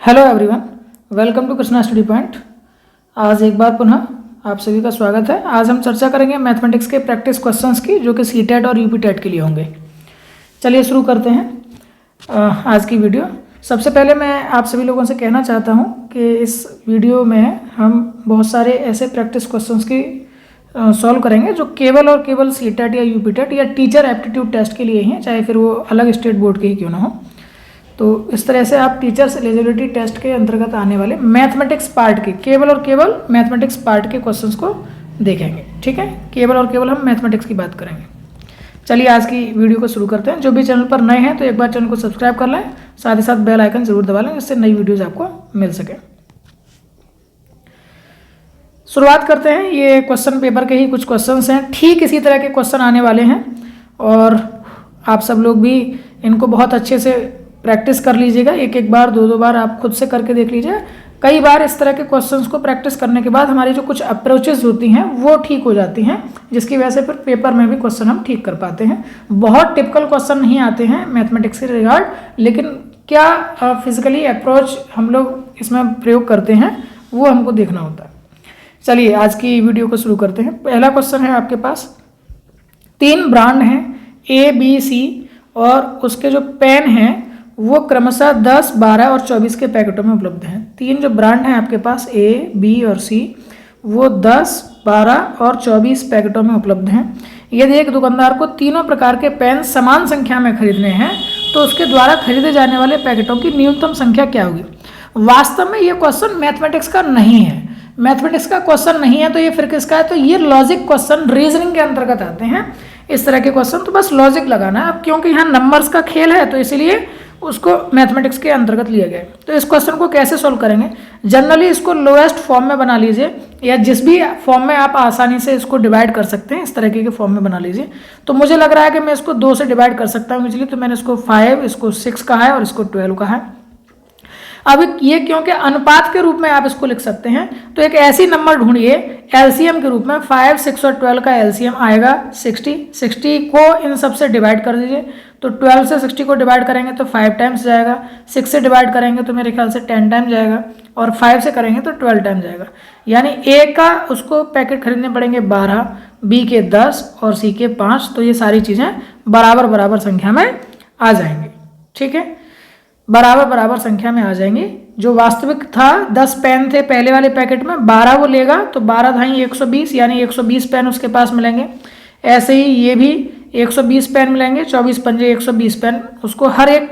Hello everyone, welcome to Krishna study point. आज एक बार पुनः आप सभी का स्वागत है। आज हम चर्चा करेंगे मैथमेटिक्स के प्रैक्टिस क्वेश्चंस की, जो कि सीटेट और यूपीटेट के लिए होंगे। चलिए शुरू करते हैं आज की वीडियो। सबसे पहले मैं आप सभी लोगों से कहना चाहता हूं कि इस वीडियो में हम बहुत सारे ऐसे प्रैक्टिस क्वेश्चंस की सॉल्व करेंगे जो केवल और केवल सीटेट या यूपीटेट या टीचर एप्टीट्यूड टेस्ट के लिए ही हैं, चाहे फिर वो अलग स्टेट बोर्ड के ही क्यों ना हो। तो इस तरह से आप टीचर्स एलिजिबिलिटी टेस्ट के अंतर्गत आने वाले मैथमेटिक्स पार्ट के केवल और केवल मैथमेटिक्स पार्ट के क्वेश्चंस को देखेंगे। ठीक है, केवल और केवल हम मैथमेटिक्स की बात करेंगे। चलिए आज की वीडियो को शुरू करते हैं। जो भी चैनल पर नए हैं तो एक बार चैनल को सब्सक्राइब कर लें, साथ ही साथ बेल आइकन जरूर दबा लें, जिससे नई वीडियोज़ आपको मिल सके। शुरुआत करते हैं। ये क्वेश्चन पेपर के ही कुछ क्वेश्चंस हैं, ठीक इसी तरह के क्वेश्चन आने वाले हैं और आप सब लोग भी इनको बहुत अच्छे से प्रैक्टिस कर लीजिएगा। एक एक बार दो बार आप खुद से करके देख लीजिए। कई बार इस तरह के क्वेश्चंस को प्रैक्टिस करने के बाद हमारी जो कुछ अप्रोचेस होती हैं वो ठीक हो जाती हैं, जिसकी वजह से फिर पेपर में भी क्वेश्चन हम ठीक कर पाते हैं। बहुत टिपिकल क्वेश्चन नहीं आते हैं मैथमेटिक्स के रिगार्ड, लेकिन क्या फिजिकली अप्रोच हम लोग इसमें प्रयोग करते हैं वो हमको देखना होता है। चलिए आज की वीडियो को शुरू करते हैं। पहला क्वेश्चन है आपके पास, 3 ब्रांड हैं ए बी सी और उसके जो पेन हैं वो क्रमशः 10, 12 और 24 के पैकेटों में उपलब्ध हैं। 3 जो ब्रांड हैं आपके पास ए, बी और सी, वो 10, 12 और 24 पैकेटों में उपलब्ध हैं। यदि एक दुकानदार को तीनों प्रकार के पेन समान संख्या में खरीदने हैं तो उसके द्वारा खरीदे जाने वाले पैकेटों की न्यूनतम संख्या क्या होगी। वास्तव में ये क्वेश्चन मैथमेटिक्स का नहीं है। मैथमेटिक्स का क्वेश्चन नहीं है तो ये फिर किसका है? तो ये लॉजिक क्वेश्चन, रीजनिंग के अंतर्गत आते हैं इस तरह के क्वेश्चन। तो बस लॉजिक लगाना है। अब क्योंकि यहाँ नंबर्स का खेल है तो इसलिए उसको मैथमेटिक्स के अंतर्गत लिया गया है। तो इस क्वेश्चन को कैसे सॉल्व करेंगे? जनरली इसको लोएस्ट फॉर्म में बना लीजिए, या जिस भी फॉर्म में आप आसानी से इसको डिवाइड कर सकते हैं, इस तरीके के फॉर्म में बना लीजिए। तो मुझे लग रहा है कि मैं इसको 2 से डिवाइड कर सकता हूँ इसलिए, तो मैंने इसको 5, इसको 6 कहा है और इसको 12 कहा है। अब ये क्योंकि अनुपात के रूप में आप इसको लिख सकते हैं, तो एक ऐसी नंबर ढूंढिए एलसीएम के रूप में। 5, 6 और 12 का एलसीएम आएगा 60। 60 को इन सब से डिवाइड कर दीजिए, तो 12 से 60 को डिवाइड करेंगे तो 5 टाइम्स जाएगा, 6 से डिवाइड करेंगे तो मेरे ख्याल से 10 टाइम्स जाएगा, और 5 से करेंगे तो 12 टाइम्स जाएगा। यानी ए का उसको पैकेट खरीदने पड़ेंगे 12, बी के 10 और सी के 5। तो ये सारी चीज़ें बराबर बराबर संख्या में आ जाएंगी। ठीक है, बराबर बराबर संख्या में आ जाएंगी। जो वास्तविक था 10 पेन थे पहले वाले पैकेट में, 12 वो लेगा तो 12 धाई 120, यानी 120 पेन उसके पास मिलेंगे। ऐसे ही ये भी 120 पेन मिलेंगे, 24 पंजे 120 पेन उसको हर एक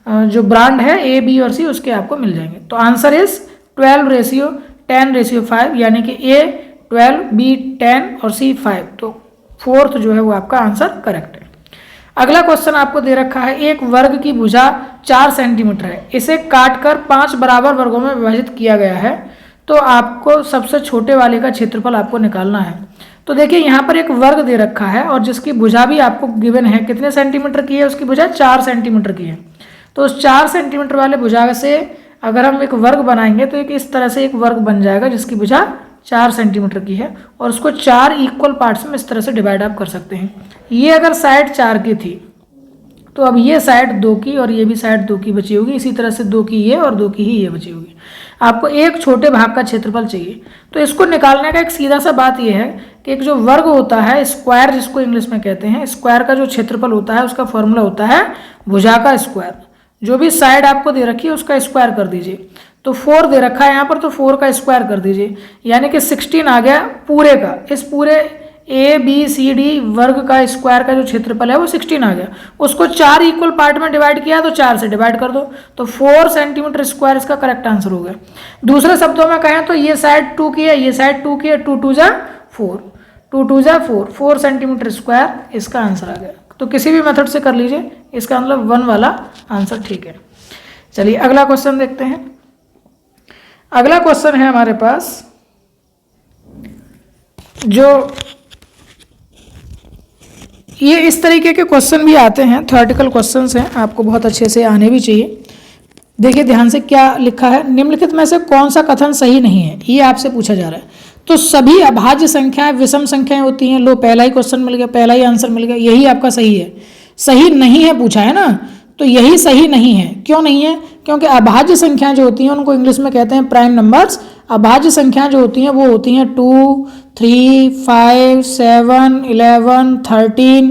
जो ब्रांड है ए बी और सी उसके आपको मिल जाएंगे। तो आंसर इज 12:10:5, यानी कि ए 12, बी 10 और सी 5। तो 4th जो है वो आपका आंसर करेक्ट है। अगला क्वेश्चन आपको दे रखा है, एक वर्ग की भुजा 4 सेंटीमीटर है, इसे काटकर 5 बराबर वर्गों में विभाजित किया गया है, तो आपको सबसे छोटे वाले का क्षेत्रफल आपको निकालना है। तो देखिए यहाँ पर एक वर्ग दे रखा है और जिसकी भुजा भी आपको गिवन है। कितने सेंटीमीटर की है उसकी भुजा? 4 सेंटीमीटर की है। तो उस 4 सेंटीमीटर वाले भुजा से अगर हम एक वर्ग बनाएंगे तो एक इस तरह से एक वर्ग बन जाएगा जिसकी भुजा 4 सेंटीमीटर की है, और उसको 4 इक्वल पार्ट्स में इस तरह से डिवाइड आप कर सकते हैं। ये अगर साइड 4 की थी तो अब ये साइड 2 की और ये भी साइड 2 की बची होगी। इसी तरह से 2 की ये और 2 की ही ये बची होगी। आपको एक छोटे भाग का क्षेत्रफल चाहिए। तो इसको निकालने का एक सीधा सा बात ये है कि एक जो वर्ग होता है, स्क्वायर जिसको इंग्लिश में कहते हैं, स्क्वायर का जो क्षेत्रफल होता है उसका फॉर्मूला होता है भुजा का स्क्वायर। जो भी साइड आपको दे रखी है उसका स्क्वायर कर दीजिए। तो 4 दे रखा है यहाँ पर, तो 4 का स्क्वायर कर दीजिए, यानी कि 16 आ गया पूरे का। इस पूरे ए बी सी डी वर्ग का स्क्वायर का जो क्षेत्रफल है वो 16 आ गया। उसको 4 इक्वल पार्ट में डिवाइड किया तो 4 से डिवाइड कर दो, तो 4 सेंटीमीटर स्क्वायर इसका करेक्ट आंसर हो गया। दूसरे शब्दों में कहें तो ये साइड 2 की है, ये साइड 2 की है, 2 2 जा 4, 2 2 जा 4, 4 सेंटीमीटर स्क्वायर इसका आंसर आ गया। तो किसी भी मेथड से कर लीजिए, इसका मतलब 1 वाला आंसर ठीक है। चलिए अगला क्वेश्चन देखते हैं। अगला क्वेश्चन है हमारे पास, जो ये इस तरीके के क्वेश्चन भी आते हैं, थ्योरेटिकल क्वेश्चंस हैं, आपको बहुत अच्छे से आने भी चाहिए। देखिए ध्यान से क्या लिखा है, निम्नलिखित में से कौन सा कथन सही नहीं है, ये आपसे पूछा जा रहा है। तो सभी अभाज्य संख्याएं विषम संख्याएं होती हैं। लो, पहला ही क्वेश्चन मिल गया, पहला ही आंसर मिल गया, यही आपका सही है। सही नहीं है पूछा है ना, तो यही सही नहीं है। क्यों नहीं है? क्योंकि अभाज्य संख्याएं जो होती हैं उनको इंग्लिश में कहते हैं प्राइम नंबर्स। अभाज्य संख्याएं जो होती हैं वो होती हैं 2, 3, 5, 7, 11, 13,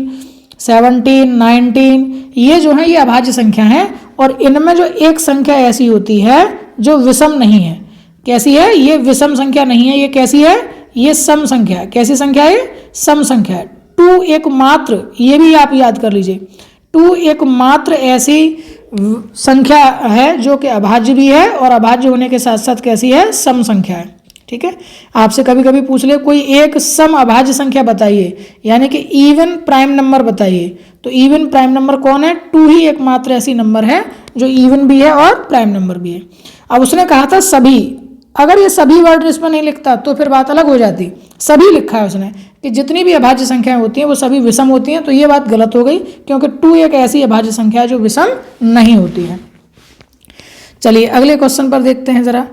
17, 19, ये जो है ये अभाज्य संख्या है। और इनमें जो एक संख्या ऐसी होती है जो विषम नहीं है। कैसी है? ये विषम संख्या नहीं है। ये कैसी है? ये सम संख्या है। कैसी संख्या है? सम संख्या है। 2 एकमात्र, ये भी आप याद कर लीजिए, 2 एकमात्र ऐसी संख्या है जो कि अभाज्य भी है और अभाज्य होने के साथ साथ कैसी है? सम संख्या है। ठीक है, आपसे कभी कभी पूछ ले कोई एक सम अभाज्य संख्या बताइए, यानी कि इवन प्राइम नंबर बताइए, तो इवन प्राइम नंबर कौन है? 2 ही एकमात्र ऐसी नंबर है जो इवन भी है और प्राइम नंबर भी है। अब उसने कहा था सभी, अगर ये सभी वर्ड इसमें नहीं लिखता तो फिर बात अलग हो जाती। सभी लिखा है उसने कि जितनी भी अभाज्य संख्याएं होती हैं वो सभी विषम होती हैं, तो ये बात गलत हो गई, क्योंकि 2 एक ऐसी अभाज्य संख्या है जो विषम नहीं होती है। चलिए अगले क्वेश्चन पर देखते हैं जरा।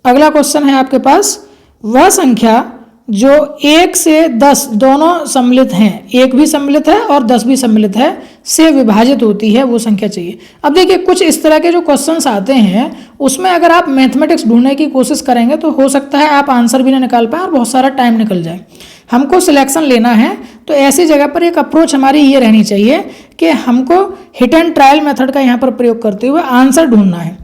अगला क्वेश्चन है आपके पास, वह संख्या जो 1 से 10 दोनों सम्मिलित हैं, 1 भी सम्मिलित है और 10 भी सम्मिलित है, से विभाजित होती है, वो संख्या चाहिए। अब देखिए कुछ इस तरह के जो क्वेश्चंस आते हैं उसमें अगर आप मैथमेटिक्स ढूंढने की कोशिश करेंगे तो हो सकता है आप आंसर भी ना निकाल पाएं और बहुत सारा टाइम निकल जाए। हमको सिलेक्शन लेना है तो ऐसी जगह पर एक अप्रोच हमारी ये रहनी चाहिए कि हमको हिट एंड ट्रायल मेथड का यहाँ पर प्रयोग करते हुए आंसर ढूंढना है।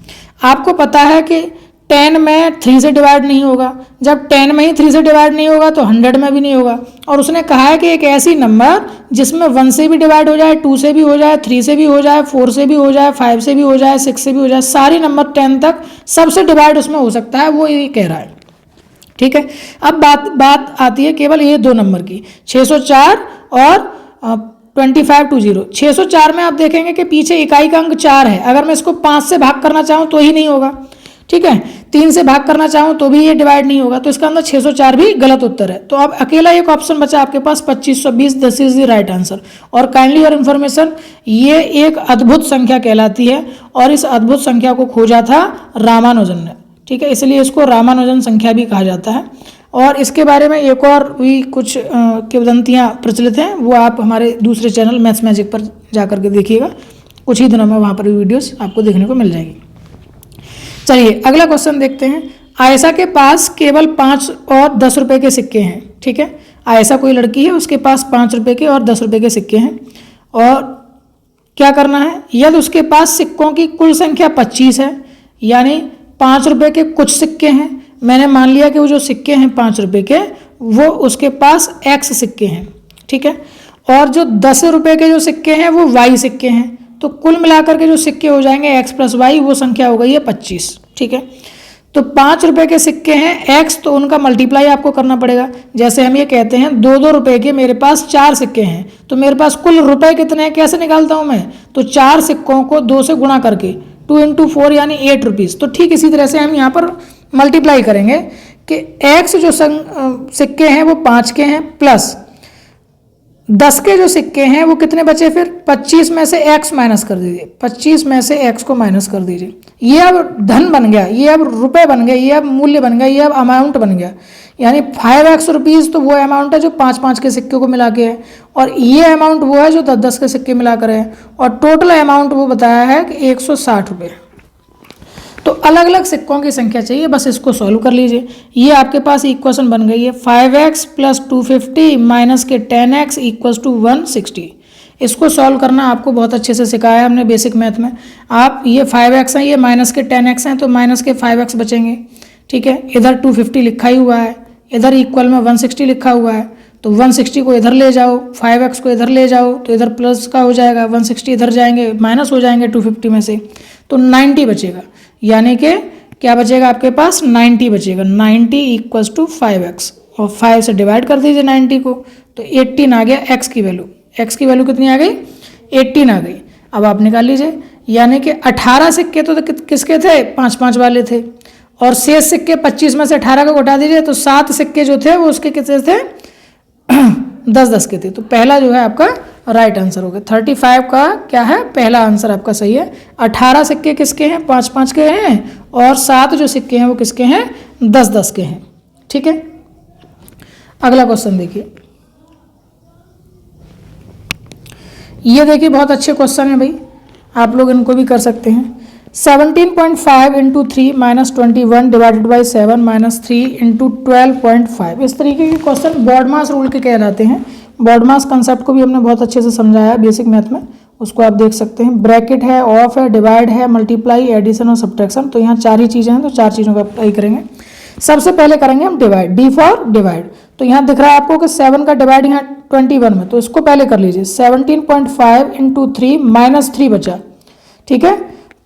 आपको पता है कि 10 में 3 से डिवाइड नहीं होगा, जब 10 में ही 3 से डिवाइड नहीं होगा तो 100 में भी नहीं होगा। और उसने कहा है कि एक ऐसी नंबर जिसमें 1 से भी डिवाइड हो जाए, 2 से भी हो जाए, 3 से भी हो जाए, 4 से भी हो जाए, 5 से भी हो जाए, 6 से भी हो जाए, सारी नंबर 10 तक सबसे डिवाइड उसमें हो सकता है, वो ये कह रहा है। ठीक है, अब बात आती है केवल ये 2 नंबर की, 604 और 2520। 604 में आप देखेंगे कि पीछे इकाई का अंक 4 है, अगर मैं इसको 5 से भाग करना चाहूँ तो ही नहीं होगा। ठीक है, 3 से भाग करना चाहूँ तो भी ये डिवाइड नहीं होगा, तो इसका अंदर 604 भी गलत उत्तर है। तो अब अकेला एक ऑप्शन बचा आपके पास 2520, this is the right answer. और काइंडली और इन्फॉर्मेशन, ये एक अद्भुत संख्या कहलाती है और इस अद्भुत संख्या को खोजा था रामानुजन ने। ठीक है, इसलिए इसको रामानुजन संख्या भी कहा जाता है। और इसके बारे में एक और भी कुछ किंवदंतियाँ प्रचलित हैं, वो आप हमारे दूसरे चैनल मैथ्स मैजिक पर जाकर के देखिएगा, कुछ ही दिनों में वहाँ पर भी वीडियोस आपको देखने को मिल जाएगी। चलिए अगला क्वेश्चन देखते हैं। आयशा के पास केवल 5 और 10 रुपए के सिक्के हैं। ठीक है, आयशा कोई लड़की है, उसके पास 5 रुपए के और 10 रुपए के सिक्के हैं, और क्या करना है, यदि उसके पास सिक्कों की कुल संख्या 25 है, यानी 5 रुपए के कुछ सिक्के हैं, मैंने मान लिया कि वो जो सिक्के हैं 5 रुपए के वो उसके पास x सिक्के हैं। ठीक है, और जो 10 रुपए के जो सिक्के हैं वो y सिक्के हैं, तो कुल मिलाकर के जो सिक्के हो जाएंगे x प्लस y, वो संख्या हो गई है 25। ठीक है, तो 5 रुपए के सिक्के हैं x, तो उनका मल्टीप्लाई आपको करना पड़ेगा। जैसे हम ये कहते हैं 2-2 रुपए के मेरे पास 4 सिक्के हैं, तो मेरे पास कुल रुपए कितने हैं, कैसे निकालता हूँ मैं, तो 4 सिक्कों को 2 से गुणा करके 2 × 4 यानी 8 रुपीज़। तो ठीक इसी तरह से हम यहाँ पर मल्टीप्लाई करेंगे कि x जो सिक्के हैं वो 5 के हैं, प्लस 10 के जो सिक्के हैं वो कितने बचे, फिर 25 में से x माइनस कर दीजिए, 25 में से x को माइनस कर दीजिए। ये अब धन बन गया, ये अब रुपए बन गए, ये अब मूल्य बन गया, ये अब अमाउंट बन गया, यानी 5x रुपीज़ तो वो अमाउंट है जो 5-5 के सिक्के को मिला के है, और ये अमाउंट वो है जो 10-10 के सिक्के मिला कर है, और टोटल अमाउंट वो बताया है कि 160 रुपये। तो अलग अलग सिक्कों की संख्या चाहिए, बस इसको सॉल्व कर लीजिए। ये आपके पास इक्वेशन बन गई है 5x + 250 माइनस के 10x = 160। इसको सॉल्व करना आपको बहुत अच्छे से सिखाया है हमने बेसिक मैथ में। आप ये 5x हैं, ये माइनस के 10x हैं, तो माइनस के 5x बचेंगे। ठीक है, इधर 250 लिखा ही हुआ है, इधर इक्वल में 160 लिखा हुआ है, तो 160 को इधर ले जाओ, 5x को इधर ले जाओ, तो इधर प्लस का हो जाएगा, 160 इधर जाएंगे, माइनस हो जाएंगे 250 में से, तो 90 बचेगा। यानी कि क्या बचेगा आपके पास, 90 बचेगा। 90 = 5x, और 5 से डिवाइड कर दीजिए 90 को, तो 18 आ गया x की वैल्यू। x की वैल्यू कितनी आ गई, 18 आ गई। अब आप निकाल लीजिए, यानी कि 18 सिक्के तो किसके थे, 5-5 वाले थे, और शेष सिक्के 25 में से 18 को घटा दीजिए, तो 7 सिक्के जो थे वो उसके कितने थे, 10-10 के थे। तो पहला जो है आपका राइट आंसर हो गया। 35 का क्या है, पहला आंसर आपका सही है। 18 सिक्के किसके हैं, 5-5 के हैं, और 7 जो सिक्के हैं वो किसके हैं, 10-10 के हैं। ठीक है, अगला क्वेश्चन देखिए। ये देखिए बहुत अच्छे क्वेश्चन है भाई, आप लोग इनको भी कर सकते हैं। 17.5 into 3 minus 21 divided by 7 minus 3 into 12.5, इस तरीके के क्वेश्चन बॉडमास रूल के कहलाते हैं। बॉडमास कंसेप्ट को भी हमने बहुत अच्छे से समझाया है बेसिक मैथ में, उसको आप देख सकते हैं। ब्रैकेट है, ऑफ है, डिवाइड है, मल्टीप्लाई, एडिशन और सब्ट्रैक्शन, तो यहाँ 4 ही चीज़ें हैं, तो 4 चीज़ों का अप्लाई करेंगे। सबसे पहले करेंगे हम डिवाइड, डी फॉर डिवाइड। तो यहाँ दिख रहा है आपको कि 7 का डिवाइड यहाँ 21 में, तो इसको पहले कर लीजिए। 17.5 इंटू 3 माइनस 3 बचा, ठीक है,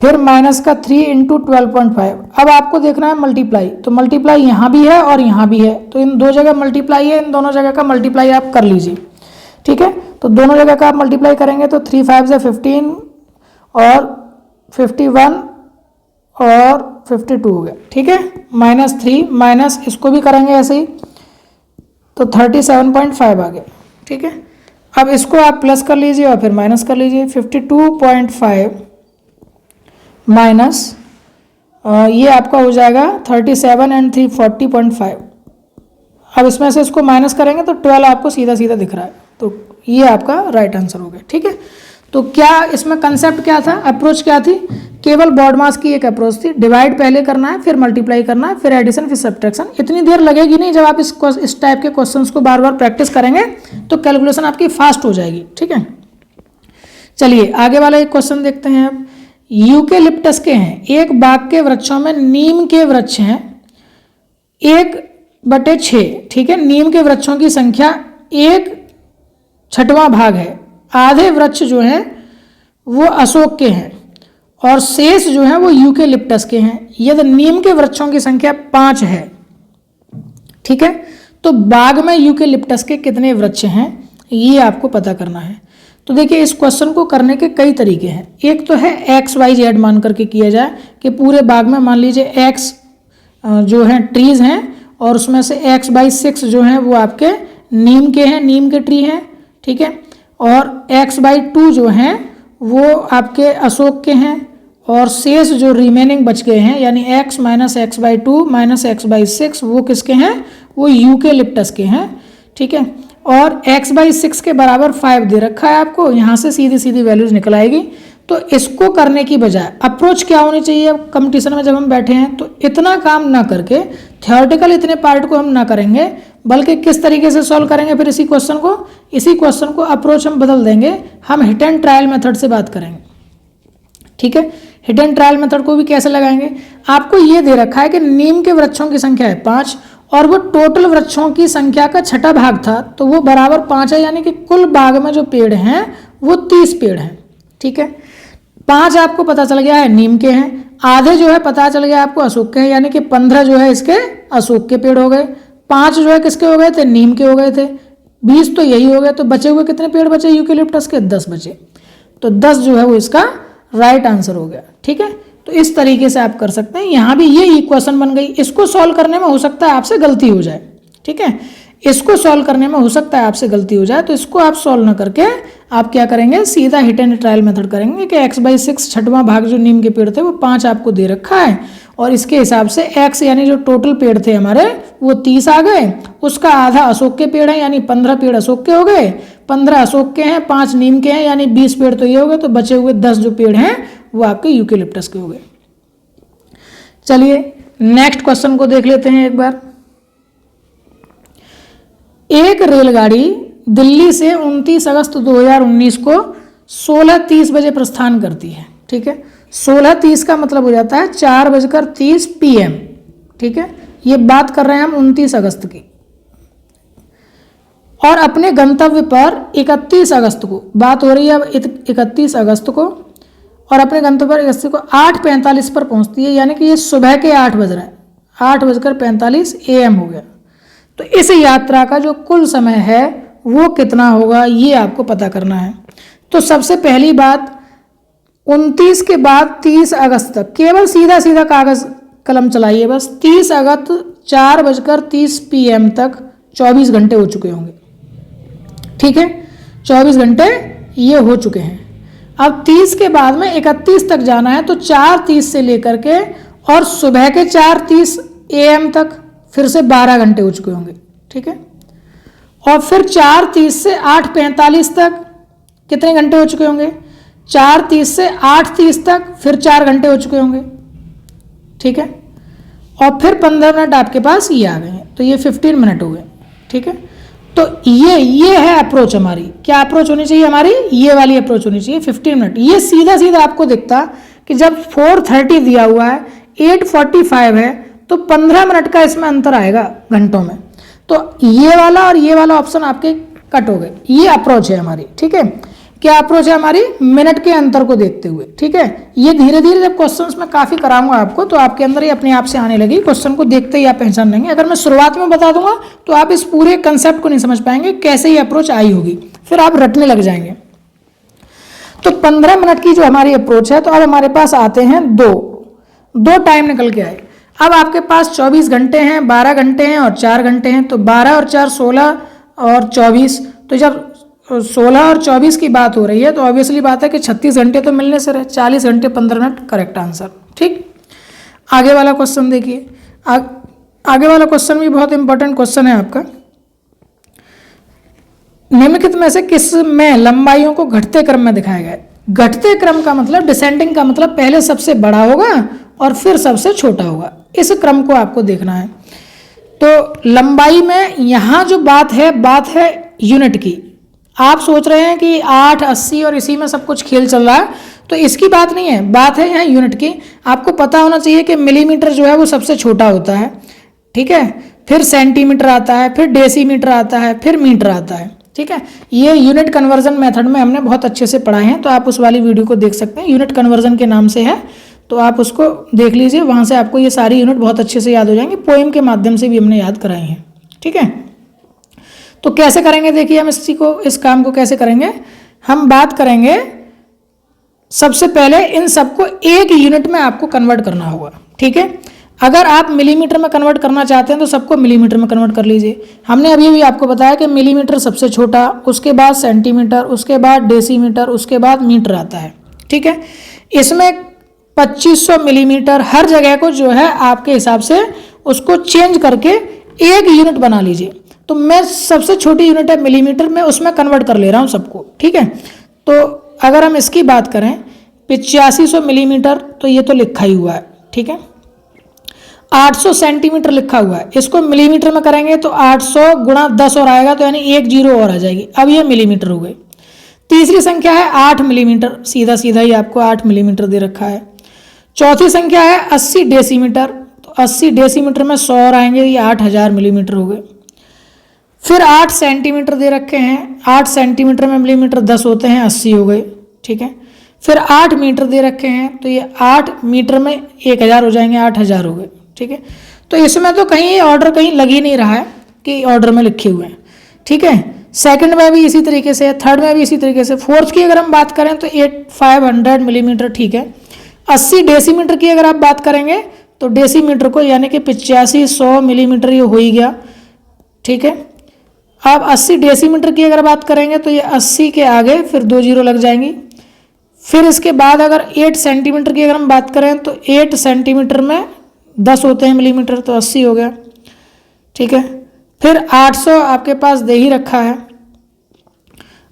फिर माइनस का 3 इंटू 12.5। अब आपको देखना है मल्टीप्लाई, तो मल्टीप्लाई यहाँ भी है और यहाँ भी है, तो इन दो जगह मल्टीप्लाई है, इन दोनों जगह का मल्टीप्लाई आप कर लीजिए, ठीक है। तो दोनों जगह का आप मल्टीप्लाई करेंगे तो 3 5 से 15 और 51 और 52 हो गया, ठीक है। माइनस 3 माइनस इसको भी करेंगे ऐसे ही, तो 37.5 आ गया, ठीक है। अब इसको आप प्लस कर लीजिए और फिर माइनस कर लीजिए। 52.5 माइनस ये आपका हो जाएगा 37 एंड 3 40.5। अब इसमें से इसको माइनस करेंगे तो 12 आपको सीधा सीधा दिख रहा है, तो ये आपका राइट आंसर हो गया, ठीक है। तो क्या इसमें कंसेप्ट क्या था, अप्रोच क्या थी, केवल बॉडमास की एक अप्रोच थी। डिवाइड पहले करना है, फिर मल्टीप्लाई करना है, फिर एडिशन, फिर सब्ट्रैक्शन। इतनी देर लगेगी नहीं, जब आप इस टाइप के क्वेश्चंस को बार बार प्रैक्टिस करेंगे तो कैलकुलेशन आपकी फास्ट हो जाएगी, ठीक है। चलिए आगे वाला एक क्वेश्चन देखते हैं। अब यूकेलिप्टस के हैं, एक बाग के वृक्षों में नीम के वृक्ष हैं 1/6, ठीक है। नीम के वृक्षों की संख्या 1/6 भाग है। आधे वृक्ष जो हैं वो अशोक के हैं और शेष जो है वो यूकेलिप्टस के हैं। यदि नीम के वृक्षों की संख्या 5 है, ठीक है, तो बाग में यूकेलिप्टस के कितने वृक्ष हैं ये आपको पता करना है। तो देखिए इस क्वेश्चन को करने के कई तरीके हैं। एक तो है XYZ मान करके किया जाए कि पूरे बाग में मान लीजिए X जो है ट्रीज हैं और उसमें से X/6 जो हैं वो आपके नीम के हैं, नीम के ट्री हैं, ठीक है, और X/2 जो हैं वो आपके अशोक के हैं और शेष जो रिमेनिंग बच गए हैं यानी X minus X/2 minus X/6 वो किसके हैं, वो यूकेलिप्टस के हैं, ठीक है। और X/6 के बराबर 5 दे रखा है आपको, यहाँ से सीधी सीधी वैल्यूज निकल आएगी। तो इसको करने की बजाय अप्रोच क्या होनी चाहिए, अब कंपटीशन में जब हम बैठे हैं तो इतना काम ना करके थियोरेटिकल इतने पार्ट को हम ना करेंगे, बल्कि किस तरीके से सॉल्व करेंगे फिर इसी क्वेश्चन को अप्रोच हम बदल देंगे। हम हिट एंड ट्रायल मेथड से बात करेंगे, ठीक है। हिट एंड ट्रायल मेथड को भी कैसे लगाएंगे, आपको ये दे रखा है कि नीम के वृक्षों की संख्या है 5 और वो टोटल वृक्षों की संख्या का 6ठा भाग था, तो वो बराबर 5 है, यानी कि कुल बाग में जो पेड़ हैं वो 30 पेड़ हैं, ठीक है। 5 आपको पता चल गया है नीम के हैं, आधे जो है पता चल गया आपको अशोक के हैं, यानी कि 15 जो है इसके अशोक के पेड़ हो गए, 5 जो है किसके हो गए थे, नीम के हो गए थे, 20 तो यही हो गए। तो बचे हुए कितने पेड़ बचे यूकेलिप्टस के, 10 बचे, तो 10 जो है वो इसका राइट आंसर हो गया, ठीक है। तो इस तरीके से आप कर सकते हैं। यहाँ भी ये इक्वेशन बन गई, इसको सॉल्व करने में हो सकता है आपसे गलती हो जाए, ठीक है, इसको सॉल्व करने में हो सकता है आपसे गलती हो जाए, तो इसको आप सॉल्व ना करके आप क्या करेंगे, सीधा हिट एंड ट्रायल मेथड करेंगे कि X/6 6वां भाग जो नीम के पेड़ थे वो 5 आपको दे रखा है और इसके हिसाब से X यानी जो टोटल पेड़ थे हमारे वो 30 आ गए, उसका आधा अशोक के पेड़ है यानी 15 पेड़ अशोक के हो गए, 15 अशोक के हैं, 5 नीम के हैं यानी 20 पेड़ तो ये हो गए, तो बचे हुए 10 जो पेड़ हैं वो आपके यूकेलिप्टस के हो गए। चलिए नेक्स्ट क्वेश्चन को देख लेते हैं एक बार। एक रेलगाड़ी दिल्ली से 29 अगस्त 2019 को 16:30 बजे प्रस्थान करती है, ठीक है। 16:30 का मतलब हो जाता है 4:30 PM, ठीक है। ये बात कर रहे हैं हम 29 अगस्त की, और अपने गंतव्य पर 31 अगस्त को, बात हो रही है अब 31 अगस्त को, और अपने गंतव्य पर 31 को 8:45 पर पहुंचती है, यानी कि ये सुबह के 8 बज रहे हैं, 8:45 AM हो गया। तो इस यात्रा का जो कुल समय है वो कितना होगा ये आपको पता करना है। तो सबसे पहली बात 29 के बाद 30 अगस्त तक केवल सीधा सीधा कागज कलम चलाइए बस। 30 अगस्त 4:30 PM तक 24 घंटे हो चुके होंगे, ठीक है, 24 घंटे ये हो चुके हैं। अब 30 के बाद में 31 तक जाना है, तो 4:30 से लेकर के और सुबह के 4:30 AM तक फिर से 12 घंटे हो चुके होंगे, ठीक है। और फिर 4:30 से 8:45 तक कितने घंटे हो चुके होंगे? 4:30 से 8:30 तक फिर 4 घंटे हो चुके होंगे, ठीक है। और फिर 15 मिनट आपके पास ये आ गए हैं, तो ये 15 मिनट हो गए, ठीक है। तो ये है अप्रोच हमारी। क्या अप्रोच होनी चाहिए हमारी? ये वाली अप्रोच होनी चाहिए 15 मिनट। ये सीधा सीधा आपको दिखता कि जब 4:30 दिया हुआ है, 8:45 है, तो 15 मिनट का इसमें अंतर आएगा घंटों में। तो ये वाला और ये वाला ऑप्शन आपके कट हो गए। ये अप्रोच है हमारी, ठीक है। क्या अप्रोच है हमारी? मिनट के अंतर को देखते हुए, ठीक है। ये धीरे धीरे जब क्वेश्चंस में काफ़ी कराऊंगा आपको, तो आपके अंदर ये अपने आप से आने लगी। क्वेश्चन को देखते ही आप पहचान लेंगे। अगर मैं शुरुआत में बता दूंगा तो आप इस पूरे कंसेप्ट को नहीं समझ पाएंगे, कैसे ये अप्रोच आई होगी, फिर आप रटने लग जाएंगे। तो 15 मिनट की जो हमारी अप्रोच है, तो अब हमारे पास आते हैं दो टाइम निकल के आए। अब आपके पास 24 घंटे हैं, 12 घंटे हैं और 4 घंटे हैं। तो 12 और 4 16 और 24। तो जब 16 और 24 की बात हो रही है, तो ऑब्वियसली बात है कि 36 घंटे तो मिलने से रहे। 40 घंटे 15 मिनट करेक्ट आंसर, ठीक। आगे वाला क्वेश्चन देखिए। आगे वाला क्वेश्चन भी बहुत इंपॉर्टेंट क्वेश्चन है आपका। निम्नलिखित में से किस में लंबाइयों को घटते क्रम में दिखाया गया है? घटते क्रम का मतलब, डिसेंडिंग का मतलब पहले सबसे बड़ा होगा और फिर सबसे छोटा होगा। इस क्रम को आपको देखना है। तो लंबाई में यहाँ जो बात है यूनिट की। आप सोच रहे हैं कि 8, 80 और इसी में सब कुछ खेल चल रहा है, तो इसकी बात नहीं है, बात है यहाँ यूनिट की। आपको पता होना चाहिए कि मिलीमीटर जो है वो सबसे छोटा होता है, ठीक है। फिर सेंटीमीटर आता है, फिर डेसीमीटर आता है, फिर मीटर आता है, ठीक है। ये यूनिट कन्वर्जन मेथड में हमने बहुत अच्छे से पढ़ाए हैं, तो आप उस वाली वीडियो को देख सकते हैं। यूनिट कन्वर्जन के नाम से है, तो आप उसको देख लीजिए। वहाँ से आपको ये सारी यूनिट बहुत अच्छे से याद हो जाएंगे। पोएम के माध्यम से भी हमने याद कराई हैं, ठीक है। तो कैसे करेंगे देखिए, हम इस काम को कैसे करेंगे। हम बात करेंगे, सबसे पहले इन सबको एक यूनिट में आपको कन्वर्ट करना होगा, ठीक है। अगर आप मिलीमीटर में कन्वर्ट करना चाहते हैं तो सबको मिलीमीटर में कन्वर्ट कर लीजिए। हमने अभी भी आपको बताया कि मिलीमीटर सबसे छोटा, उसके बाद सेंटीमीटर, उसके बाद डेसीमीटर, उसके बाद मीटर आता है, ठीक है। इसमें 2500 मिलीमीटर हर जगह को जो है आपके हिसाब से उसको चेंज करके एक यूनिट बना लीजिए। तो मैं सबसे छोटी यूनिट है मिलीमीटर में, उसमें कन्वर्ट कर ले रहा हूँ सबको, ठीक है। तो अगर हम इसकी बात करें 8500 मिलीमीटर, तो ये तो लिखा ही हुआ है, ठीक है। 800 सेंटीमीटर लिखा हुआ है, इसको मिलीमीटर में करेंगे तो 800 गुणा 10 और आएगा, तो यानी 1 जीरो और आ जाएगी। अब ये मिलीमीटर हो गई। तीसरी संख्या है 8 मिलीमीटर, सीधा सीधा ही आपको 8 मिलीमीटर दे रखा है। चौथी संख्या है 80 डेसीमीटर, तो 80 डेसीमीटर में 100 और आएंगे, ये 8000 मिलीमीटर हो गए। फिर 8 सेंटीमीटर दे रखे हैं, 8 सेंटीमीटर में मिलीमीटर 10 होते हैं, 80 हो गए, ठीक है। फिर 8 मीटर दे रखे हैं, तो ये 8 मीटर में 1000 हो जाएंगे, 8000 हो गए, ठीक है। तो इसमें तो कहीं ऑर्डर कहीं लग ही नहीं रहा है कि ऑर्डर में लिखे हुए हैं, ठीक है। सेकंड में भी इसी तरीके से, थर्ड में भी इसी तरीके से। फोर्थ की अगर हम बात करें तो 500 मिलीमीटर, ठीक है। 80 डेसीमीटर की अगर आप बात करेंगे तो डेसीमीटर को यानी कि 8500 मिलीमीटर ये हो ही गया, ठीक है। अब 80 डेसीमीटर की अगर बात करेंगे तो ये 80 के आगे फिर 2 जीरो लग जाएंगी। फिर इसके बाद अगर 8 सेंटीमीटर की अगर हम बात करें तो 8 सेंटीमीटर में 10 होते हैं मिलीमीटर, तो 80 हो गया, ठीक है। फिर 800 आपके पास दे ही रखा है,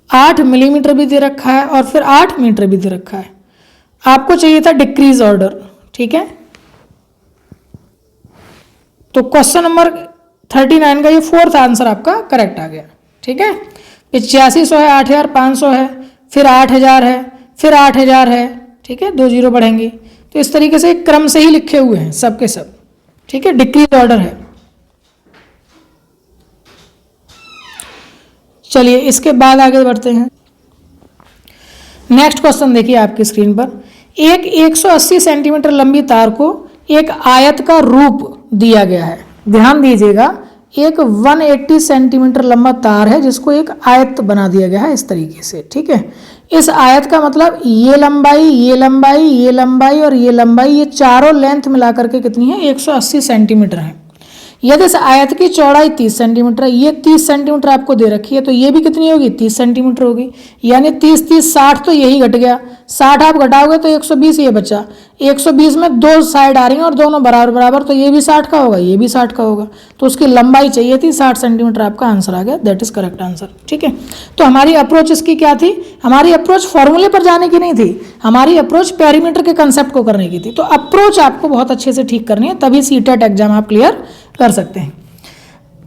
8 मिलीमीटर भी दे रखा है और फिर 8 मीटर भी दे रखा है। आपको चाहिए था डिक्रीज ऑर्डर, ठीक है। तो क्वेश्चन नंबर 39 का ये फोर्थ आंसर आपका करेक्ट आ गया, ठीक है। 8500 है, 8500 है, फिर 8000 है, फिर 8000 है, ठीक है। 2 जीरो बढ़ेंगी। तो इस तरीके से क्रम से ही लिखे हुए हैं सब के सब, ठीक है। डिक्रीज ऑर्डर है। चलिए इसके बाद आगे बढ़ते हैं। नेक्स्ट क्वेश्चन देखिए आपकी स्क्रीन पर। एक 180 सेंटीमीटर लंबी तार को एक आयत का रूप दिया गया है। ध्यान दीजिएगा, एक 180 सेंटीमीटर लंबा तार है जिसको एक आयत बना दिया गया है इस तरीके से, ठीक है। इस आयत का मतलब ये लंबाई, ये लंबाई, ये लंबाई और ये लंबाई, ये चारों लेंथ मिलाकर के कितनी है? 180 सेंटीमीटर है। यदि इस आयत की चौड़ाई 30 सेंटीमीटर है, ये 30 सेंटीमीटर आपको दे रखी है, तो ये भी कितनी होगी? 30 सेंटीमीटर होगी। यानी 30 30 60, तो यही घट गया। 60 आप घटाओगे तो 120 ये बचा। 120 में दो साइड आ रही हैं और दोनों बराबर बराबर, तो ये भी 60 का होगा, ये भी 60 का होगा, तो उसकी लंबाई चाहिए थी 60 सेंटीमीटर। आपका आंसर आ गया, दैट इज करेक्ट आंसर। ठीक है, तो हमारी अप्रोच इसकी क्या थी? हमारी अप्रोच फॉर्मूले पर जाने की नहीं थी, हमारी अप्रोच पेरीमीटर के कंसेप्ट को करने की थी। तो अप्रोच आपको बहुत अच्छे से ठीक करनी है, तभी सीटेट एग्जाम आप क्लियर कर सकते हैं।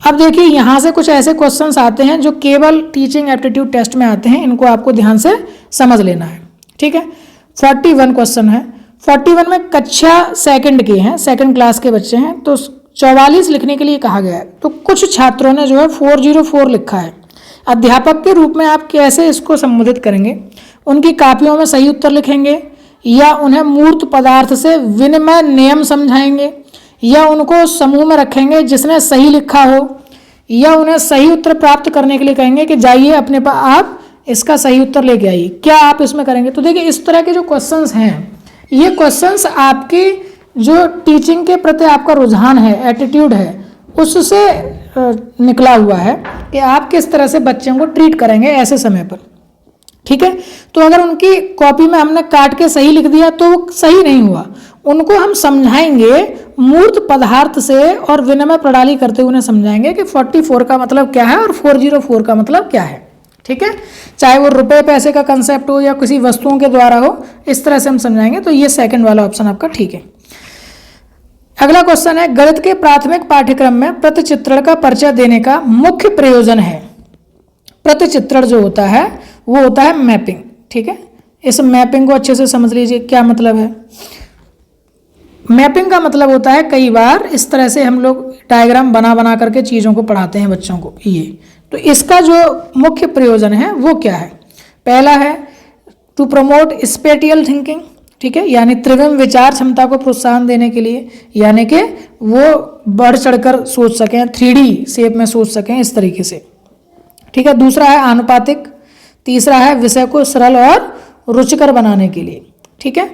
अब देखिए यहाँ से कुछ ऐसे क्वेश्चंस आते हैं जो केवल टीचिंग एप्टीट्यूड टेस्ट में आते हैं, इनको आपको ध्यान से समझ लेना है। ठीक है, 41 क्वेश्चन है। 41 में कक्षा सेकंड के हैं, सेकंड क्लास के बच्चे हैं, तो 44 लिखने के लिए कहा गया है। तो कुछ छात्रों ने जो है 404 लिखा है। अध्यापक के रूप में आप कैसे इसको संबोधित करेंगे? उनकी कापियों में सही उत्तर लिखेंगे, या उन्हें मूर्त पदार्थ से विनिमय नियम समझाएंगे, या उनको समूह में रखेंगे जिसने सही लिखा हो, या उन्हें सही उत्तर प्राप्त करने के लिए कहेंगे कि जाइए अपने पास आप इसका सही उत्तर लेके आइए। क्या आप इसमें करेंगे? तो देखिए इस तरह के जो क्वेश्चंस हैं, ये क्वेश्चंस आपकी जो टीचिंग के प्रति आपका रुझान है, एटीट्यूड है, उससे निकला हुआ है कि आप किस तरह से बच्चों को ट्रीट करेंगे ऐसे समय पर। ठीक है, तो अगर उनकी कॉपी में हमने काट के सही लिख दिया तो वो सही नहीं हुआ, उनको हम समझाएंगे मूर्त पदार्थ से और विनिमय प्रणाली करते हुए उन्हें समझाएंगे कि 44 का मतलब क्या है और 404 का मतलब क्या है। ठीक है, चाहे वो रुपए पैसे का कंसेप्ट हो या किसी वस्तुओं के द्वारा हो, इस तरह से हम समझाएंगे। तो ये सेकंड वाला ऑप्शन आपका ठीक है। अगला क्वेश्चन है, गणित के प्राथमिक पाठ्यक्रम में प्रतिचित्रण का परिचय देने का मुख्य प्रयोजन है। प्रतिचित्रण जो होता है वो होता है मैपिंग। ठीक है, इस मैपिंग को अच्छे से समझ लीजिए, क्या मतलब है। मैपिंग का मतलब होता है, कई बार इस तरह से हम लोग डायग्राम बना बना करके चीज़ों को पढ़ाते हैं बच्चों को। ये तो इसका जो मुख्य प्रयोजन है वो क्या है? पहला है टू प्रमोट स्पेटियल थिंकिंग। ठीक है, यानी त्रिविम विचार क्षमता को प्रोत्साहन देने के लिए, यानी कि वो बढ़ चढ़कर सोच सकें, 3D शेप में सोच सकें, इस तरीके से। ठीक है, दूसरा है आनुपातिक, तीसरा है विषय को सरल और रुचिकर बनाने के लिए। ठीक है,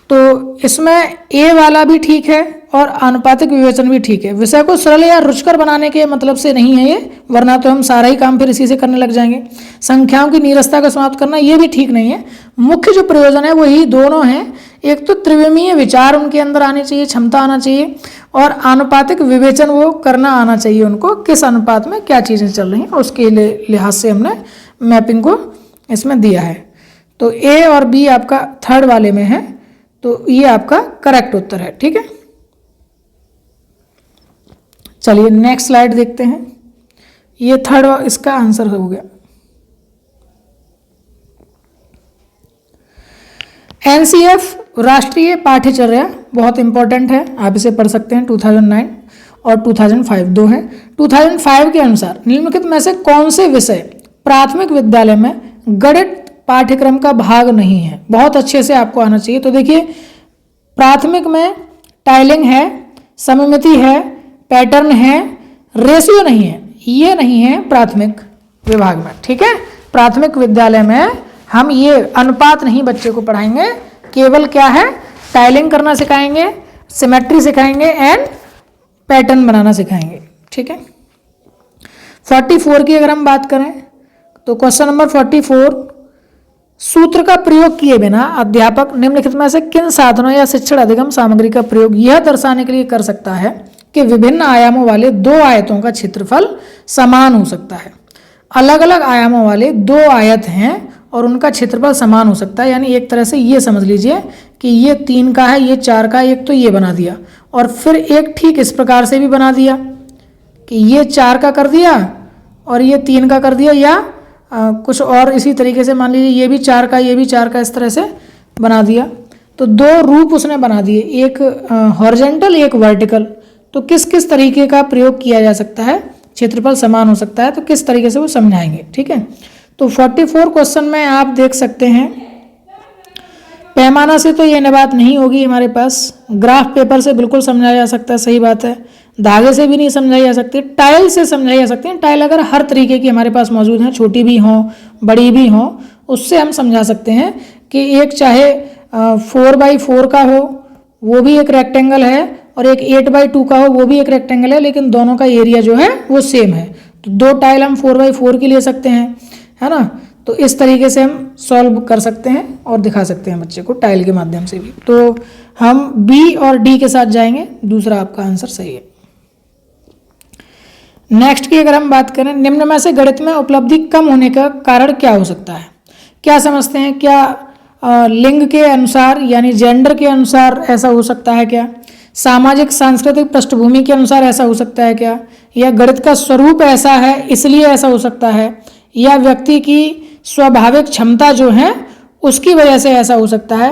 तो इसमें ए वाला भी ठीक है और आनुपातिक विवेचन भी ठीक है। विषय को सरल या रुचिकर बनाने के मतलब से नहीं है ये, वरना तो हम सारा ही काम फिर इसी से करने लग जाएंगे। संख्याओं की नीरसता को समाप्त करना ये भी ठीक नहीं है। मुख्य जो प्रयोजन है वही दोनों हैं, एक तो त्रिविमीय विचार उनके अंदर आने चाहिए, क्षमता आना चाहिए, और आनुपातिक विवेचन वो करना आना चाहिए उनको, किस अनुपात में क्या चीज़ें चल रही हैं, उसके लिहाज से हमने मैपिंग को इसमें दिया है। तो ए और बी आपका थर्ड वाले में है, तो ये आपका करेक्ट उत्तर है। ठीक है, चलिए नेक्स्ट स्लाइड देखते हैं। ये थर्ड इसका आंसर हो गया। एनसीएफ राष्ट्रीय पाठ्यचर्या बहुत इंपॉर्टेंट है, आप इसे पढ़ सकते हैं। 2009 और 2005 दो है। 2005 के अनुसार निम्नलिखित में से कौन से विषय प्राथमिक विद्यालय में गणित पाठ्यक्रम का भाग नहीं है? बहुत अच्छे से आपको आना चाहिए। तो देखिए प्राथमिक में टाइलिंग है, सममिति है, पैटर्न है, रेशियो नहीं है, ये नहीं है प्राथमिक विभाग में। ठीक है, प्राथमिक विद्यालय में हम ये अनुपात नहीं बच्चे को पढ़ाएंगे, केवल क्या है टाइलिंग करना सिखाएंगे, सिमेट्री सिखाएंगे एंड पैटर्न बनाना सिखाएंगे। ठीक है, 44 की अगर हम बात करें तो क्वेश्चन नंबर 44, सूत्र का प्रयोग किए बिना अध्यापक निम्नलिखित में से किन साधनों या शिक्षण अधिगम सामग्री का प्रयोग यह दर्शाने के लिए कर सकता है कि विभिन्न आयामों वाले दो आयतों का क्षेत्रफल समान हो सकता है। अलग अलग आयामों वाले दो आयत हैं और उनका क्षेत्रफल समान हो सकता है, यानी एक तरह से ये समझ लीजिए कि ये 3 का है, ये 4 का है, एक तो ये बना दिया और फिर एक ठीक इस प्रकार से भी बना दिया कि ये 4 का कर दिया और ये 3 का कर दिया, या कुछ और इसी तरीके से मान लीजिए ये भी 4 का, ये भी 4 का, इस तरह से बना दिया। तो दो रूप उसने बना दिए, एक हॉरिजॉन्टल एक वर्टिकल। तो किस किस तरीके का प्रयोग किया जा सकता है, क्षेत्रफल समान हो सकता है, तो किस तरीके से वो समझाएंगे। ठीक है, तो 44 क्वेश्चन में आप देख सकते हैं पैमाना से तो ये बात नहीं होगी हमारे पास, ग्राफ पेपर से बिल्कुल समझाया जा सकता है, सही बात है। धागे से भी नहीं समझाई जा सकती, टाइल से समझाई जा सकती है। टाइल अगर हर तरीके की हमारे पास मौजूद है, छोटी भी हों बड़ी भी हों, उससे हम समझा सकते हैं कि एक चाहे 4x4 का हो वो भी एक रेक्टेंगल है और एक 8x2 का हो वो भी एक रेक्टेंगल है, लेकिन दोनों का एरिया जो है वो सेम है। तो दो टाइल हम 4x4 की ले सकते हैं, है ना। तो इस तरीके से हम सॉल्व कर सकते हैं और दिखा सकते हैं बच्चे को टाइल के माध्यम से भी। तो हम बी और डी के साथ जाएंगे, दूसरा आपका आंसर सही है। नेक्स्ट की अगर हम बात करें, निम्न में से गणित में उपलब्धि कम होने का कारण क्या हो सकता है? क्या समझते हैं? क्या लिंग के अनुसार यानी जेंडर के अनुसार ऐसा हो सकता है क्या? सामाजिक सांस्कृतिक पृष्ठभूमि के अनुसार ऐसा हो सकता है क्या? या गणित का स्वरूप ऐसा है इसलिए ऐसा हो सकता है? या व्यक्ति की स्वाभाविक क्षमता जो है उसकी वजह से ऐसा हो सकता है?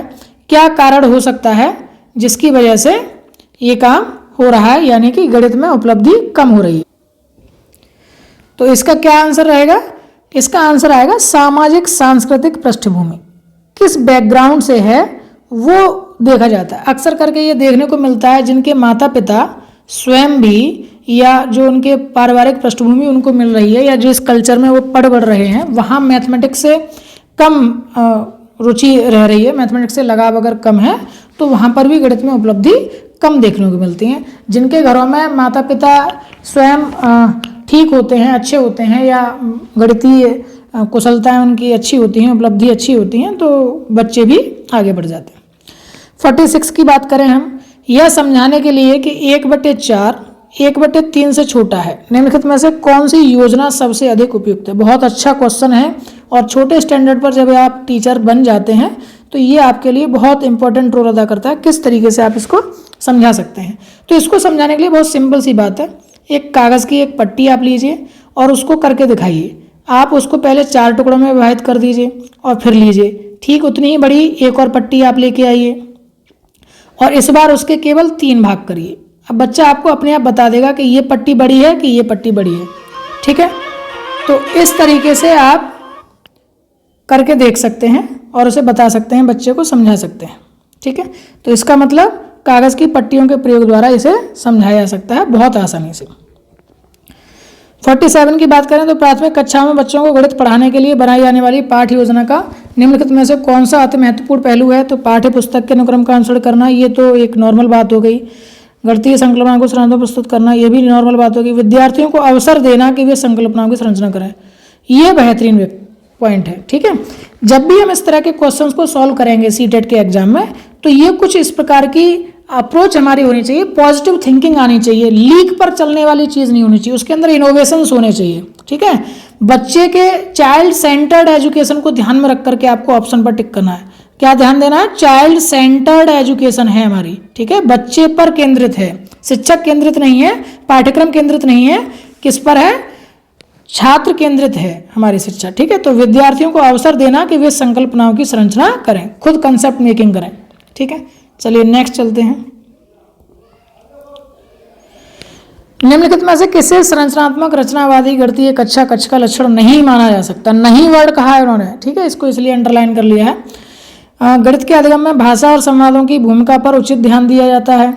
क्या कारण हो सकता है जिसकी वजह से ये काम हो रहा है, यानी कि गणित में उपलब्धि कम हो रही है? तो इसका क्या आंसर रहेगा? इसका आंसर आएगा सामाजिक सांस्कृतिक पृष्ठभूमि। किस बैकग्राउंड से है वो देखा जाता है। अक्सर करके ये देखने को मिलता है जिनके माता पिता स्वयं भी या जो उनके पारिवारिक पृष्ठभूमि उनको मिल रही है या जिस कल्चर में वो पढ़ बढ़ रहे हैं वहाँ मैथमेटिक्स से कम रुचि रह रही है, मैथमेटिक्स से लगाव अगर कम है तो वहाँ पर भी गणित में उपलब्धि कम देखने को मिलती हैं। जिनके घरों में माता पिता स्वयं ठीक होते हैं, अच्छे होते हैं या गणितीय कुशलताएं उनकी अच्छी होती हैं, उपलब्धि अच्छी होती हैं, तो बच्चे भी आगे बढ़ जाते हैं। 46 की बात करें हम, यह समझाने के लिए कि 1/4 1/3 से छोटा है, निम्नलिखित में से कौन सी योजना सबसे अधिक उपयुक्त है? बहुत अच्छा क्वेश्चन है और छोटे स्टैंडर्ड पर जब आप टीचर बन जाते हैं तो ये आपके लिए बहुत इंपॉर्टेंट रोल अदा करता है, किस तरीके से आप इसको समझा सकते हैं। तो इसको समझाने के लिए बहुत सिंपल सी बात है, एक कागज़ की एक पट्टी आप लीजिए और उसको करके दिखाइए। आप उसको पहले 4 टुकड़ों में विभाजित कर दीजिए और फिर लीजिए, ठीक उतनी ही बड़ी एक और पट्टी आप लेके आइए और इस बार उसके केवल 3 भाग करिए। अब बच्चा आपको अपने आप बता देगा कि ये पट्टी बड़ी है कि ये पट्टी बड़ी है, ठीक है। तो इस तरीके से आप करके देख सकते हैं और उसे बता सकते हैं, बच्चे को समझा सकते हैं, ठीक है। तो इसका मतलब कागज़ की पट्टियों के प्रयोग द्वारा इसे समझाया जा सकता है बहुत आसानी से। 47 की बात करें तो प्राथमिक कक्षा में बच्चों को गणित पढ़ाने के लिए बनाई जाने वाली पाठ्य योजना का निम्नलिखित में से कौन सा अति महत्वपूर्ण पहलू है? तो पाठ्य पुस्तक के अनुक्रम का अनुसरण करना, ये तो एक नॉर्मल बात हो गई। गणितीय संकल्पना को संरचना प्रस्तुत करना, ये भी नॉर्मल बात होगी। विद्यार्थियों को अवसर देना कि वे संकल्पनाओं की संरचना करें, ये बेहतरीन पॉइंट है, ठीक है। जब भी हम इस तरह के क्वेश्चंस को सॉल्व करेंगे सीटेट के एग्जाम में, तो ये कुछ इस प्रकार की अप्रोच हमारी होनी चाहिए, पॉजिटिव थिंकिंग आनी चाहिए, लीक पर चलने वाली चीज़ नहीं होनी चाहिए, उसके अंदर इनोवेशंस होने चाहिए, ठीक है। बच्चे के चाइल्ड सेंटर्ड एजुकेशन को ध्यान में रख करके आपको ऑप्शन पर टिक करना है। क्या ध्यान देना है? चाइल्ड सेंटर्ड एजुकेशन है हमारी, ठीक है, बच्चे पर केंद्रित है, शिक्षक केंद्रित नहीं है, पाठ्यक्रम केंद्रित नहीं है, किस पर है? छात्र केंद्रित है हमारी शिक्षा, ठीक है। तो विद्यार्थियों को अवसर देना कि वे संकल्पनाओं की संरचना करें, खुद कंसेप्ट मेकिंग करें, ठीक है। चलिए नेक्स्ट चलते हैं। निम्नलिखित में से किसे संरचनात्मक रचनावादी गणितीय कक्षा का लक्षण नहीं माना जा सकता? नहीं वर्ड कहा है उन्होंने, ठीक है, इसको इसलिए अंडरलाइन कर लिया है। गणित के अधिगम में भाषा और संवादों की भूमिका पर उचित ध्यान दिया जाता है,